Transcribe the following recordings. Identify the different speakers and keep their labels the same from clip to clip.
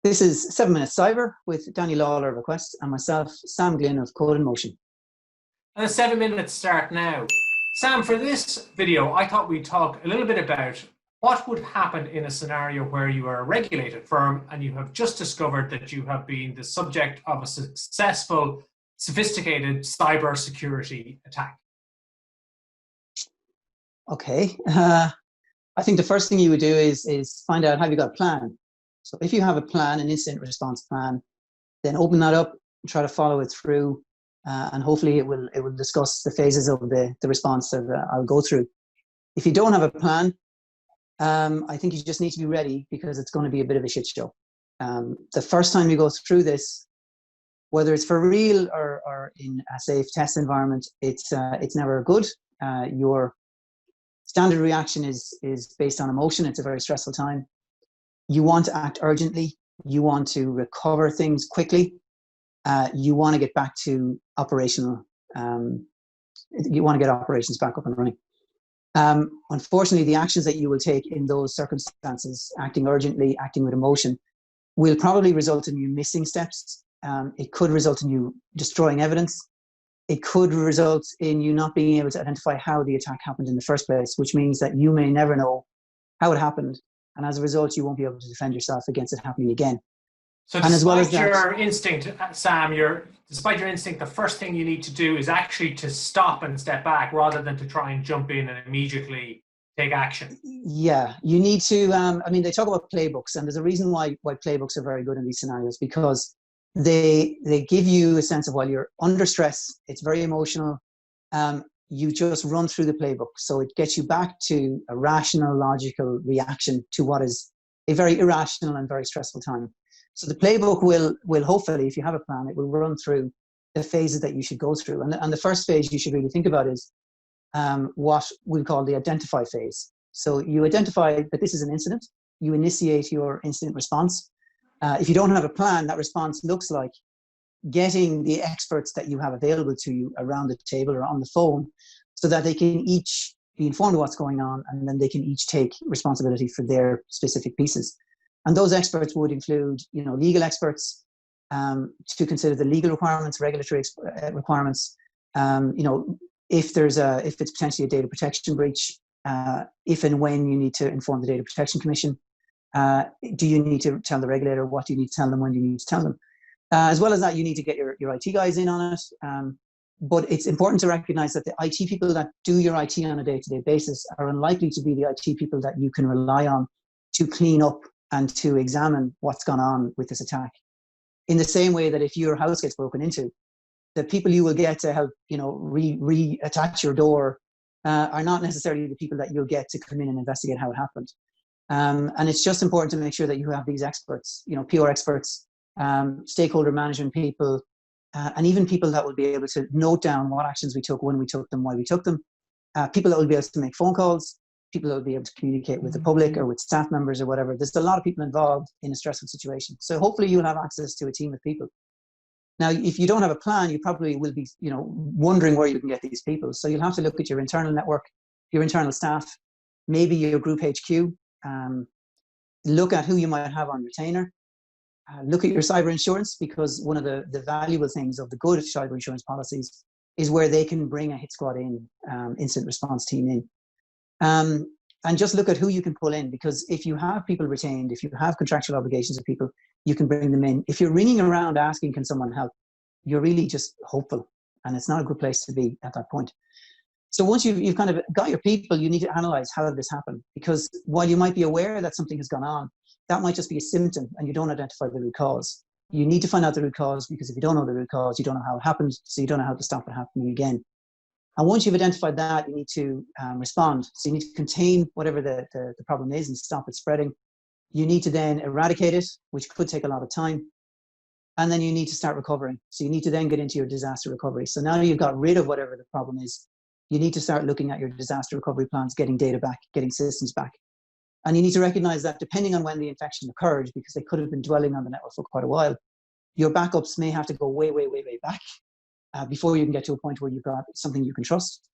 Speaker 1: This is 7 Minutes Cyber with Danny Lawler of Aquest and myself, Sam Glynn of Code in Motion.
Speaker 2: And the 7 minutes start now. Sam, for this video, I thought we'd talk a little bit about what would happen in a scenario where you are a regulated firm and you have just discovered that you have been the subject of a successful, sophisticated cybersecurity attack.
Speaker 1: Okay, I think the first thing you would do is find out, have you got a plan? So if you have a plan, an incident response plan, then open that up and try to follow it through, and hopefully it will discuss the phases of the response that I'll go through. If you don't have a plan, I think you just need to be ready, because it's going to be a bit of a shit show. The first time you go through this, whether it's for real or in a safe test environment, it's never good. Your standard reaction is based on emotion. It's a very stressful time. You want to act urgently. You want to recover things quickly. You want to get back to operational. You want to get operations back up and running. Unfortunately, the actions that you will take in those circumstances, acting urgently, acting with emotion, will probably result in you missing steps. It could result in you destroying evidence. It could result in you not being able to identify how the attack happened in the first place, which means that you may never know how it happened. And as a result, you won't be able to defend yourself against it happening again.
Speaker 2: So despite your instinct, Sam, despite your instinct, the first thing you need to do is actually to stop and step back rather than to try and jump in and immediately take action.
Speaker 1: Yeah, you need to, I mean, they talk about playbooks, and there's a reason why playbooks are very good in these scenarios, because they give you a sense of, while you're under stress, it's very emotional, you just run through the playbook. So it gets you back to a rational, logical reaction to what is a very irrational and very stressful time. So the playbook will hopefully, if you have a plan, it will run through the phases that you should go through. And the first phase you should really think about is what we call the identify phase. So you identify that this is an incident. You initiate your incident response. If you don't have a plan, that response looks like getting the experts that you have available to you around the table or on the phone, so that they can each be informed of what's going on, and then they can each take responsibility for their specific pieces. And those experts would include, legal experts, to consider the legal requirements, regulatory requirements. If it's potentially a data protection breach, if and when you need to inform the Data Protection Commission. Do you need to tell the regulator? What do you need to tell them? When do you need to tell them? As well as that, you need to get your IT guys in on it. But it's important to recognize that the IT people that do your IT on a day-to-day basis are unlikely to be the IT people that you can rely on to clean up and to examine what's gone on with this attack. In the same way that if your house gets broken into, the people you will get to help, reattach your door are not necessarily the people that you'll get to come in and investigate how it happened. And it's just important to make sure that you have these experts, PR experts, stakeholder management people, and even people that will be able to note down what actions we took, when we took them, why we took them, people that will be able to make phone calls, people that will be able to communicate with the public or with staff members or whatever. There's a lot of people involved in a stressful situation. So hopefully you'll have access to a team of people. Now, if you don't have a plan, you probably will be, wondering where you can get these people. So you'll have to look at your internal network, your internal staff, maybe your group HQ, look at who you might have on retainer, look at your cyber insurance, because one of the valuable things of the good cyber insurance policies is where they can bring a hit squad in, incident response team in. And just look at who you can pull in, because if you have people retained, if you have contractual obligations with people, you can bring them in. If you're ringing around asking, can someone help, you're really just hopeful, and it's not a good place to be at that point. So once you've kind of got your people, you need to analyze, how did this happen? Because while you might be aware that something has gone on, that might just be a symptom and you don't identify the root cause. You need to find out the root cause, because if you don't know the root cause, you don't know how it happened, so you don't know how to stop it happening again. And once you've identified that, you need to respond. So you need to contain whatever the problem is and stop it spreading. You need to then eradicate it, which could take a lot of time. And then you need to start recovering. So you need to then get into your disaster recovery. So now you've got rid of whatever the problem is, you need to start looking at your disaster recovery plans, getting data back, getting systems back. And you need to recognize that depending on when the infection occurred, because they could have been dwelling on the network for quite a while, your backups may have to go way, way, way, way back before you can get to a point where you've got something you can trust,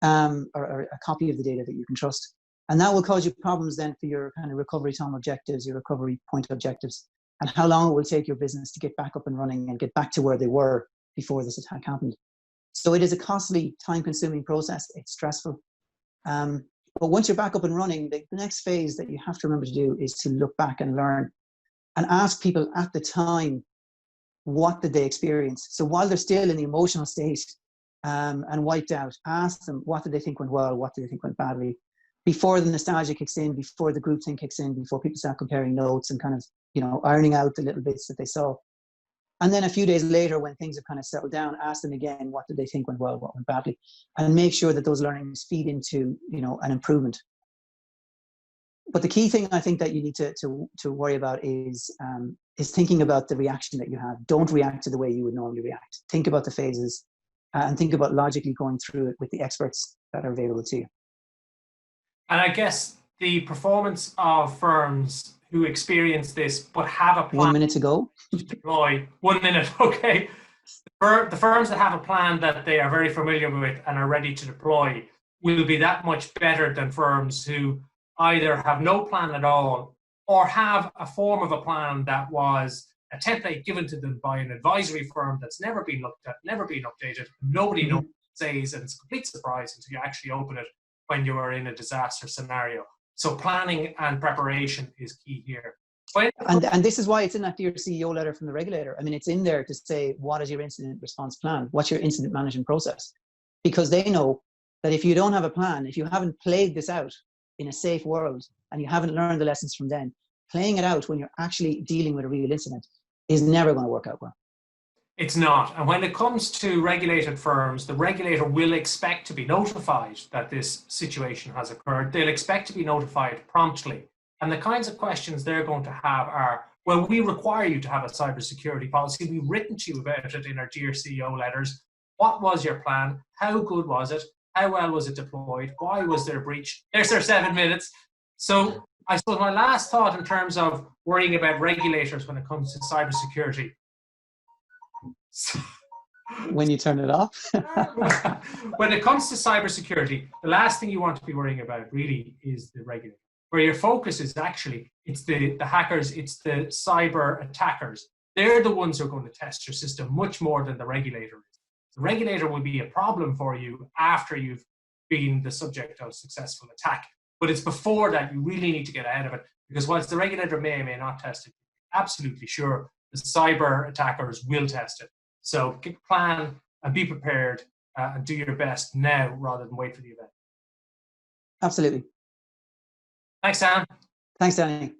Speaker 1: or a copy of the data that you can trust. And that will cause you problems then for your kind of recovery time objectives, your recovery point objectives. and how long it will take your business to get back up and running and get back to where they were before this attack happened. So it is a costly, time-consuming process. It's stressful. But once you're back up and running, the next phase that you have to remember to do is to look back and learn and ask people at the time, what did they experience? So while they're still in the emotional state and wiped out, ask them, what did they think went well? What did they think went badly? Before the nostalgia kicks in, before the groupthink kicks in, before people start comparing notes and kind of, ironing out the little bits that they saw. And then a few days later, when things have kind of settled down, ask them again, what did they think went well, what went badly? And make sure that those learnings feed into, an improvement. But the key thing I think that you need to worry about is thinking about the reaction that you have. Don't react to the way you would normally react. Think about the phases and think about logically going through it with the experts that are available to you.
Speaker 2: And I guess the performance of firms who experience this but have a plan
Speaker 1: 1 minute to go
Speaker 2: to deploy. 1 minute, okay. The firms that have a plan that they are very familiar with and are ready to deploy will be that much better than firms who either have no plan at all or have a form of a plan that was a template given to them by an advisory firm that's never been looked at, never been updated. Nobody knows what it says, and it's a complete surprise until you actually open it when you are in a disaster scenario. So planning and preparation is key here.
Speaker 1: And this is why it's in that Dear CEO letter from the regulator. I mean, it's in there to say, what is your incident response plan? What's your incident management process? Because they know that if you don't have a plan, if you haven't played this out in a safe world and you haven't learned the lessons from then, playing it out when you're actually dealing with a real incident is never going to work out well.
Speaker 2: It's not. And when it comes to regulated firms, the regulator will expect to be notified that this situation has occurred. They'll expect to be notified promptly. And the kinds of questions they're going to have are, well, we require you to have a cybersecurity policy. We've written to you about it in our Dear CEO letters. What was your plan? How good was it? How well was it deployed? Why was there a breach? There's our 7 minutes. So I suppose my last thought in terms of worrying about regulators when it comes to cybersecurity.
Speaker 1: When you turn it off?
Speaker 2: When it comes to cybersecurity, the last thing you want to be worrying about really is the regulator. Where your focus is actually, it's the hackers, it's the cyber attackers. They're the ones who are going to test your system much more than the regulator is. The regulator will be a problem for you after you've been the subject of a successful attack. But it's before that you really need to get ahead of it, because whilst the regulator may or may not test it, absolutely sure the cyber attackers will test it. So get a plan and be prepared and do your best now rather than wait for the event.
Speaker 1: Absolutely.
Speaker 2: Thanks, Sam.
Speaker 1: Thanks, Danny.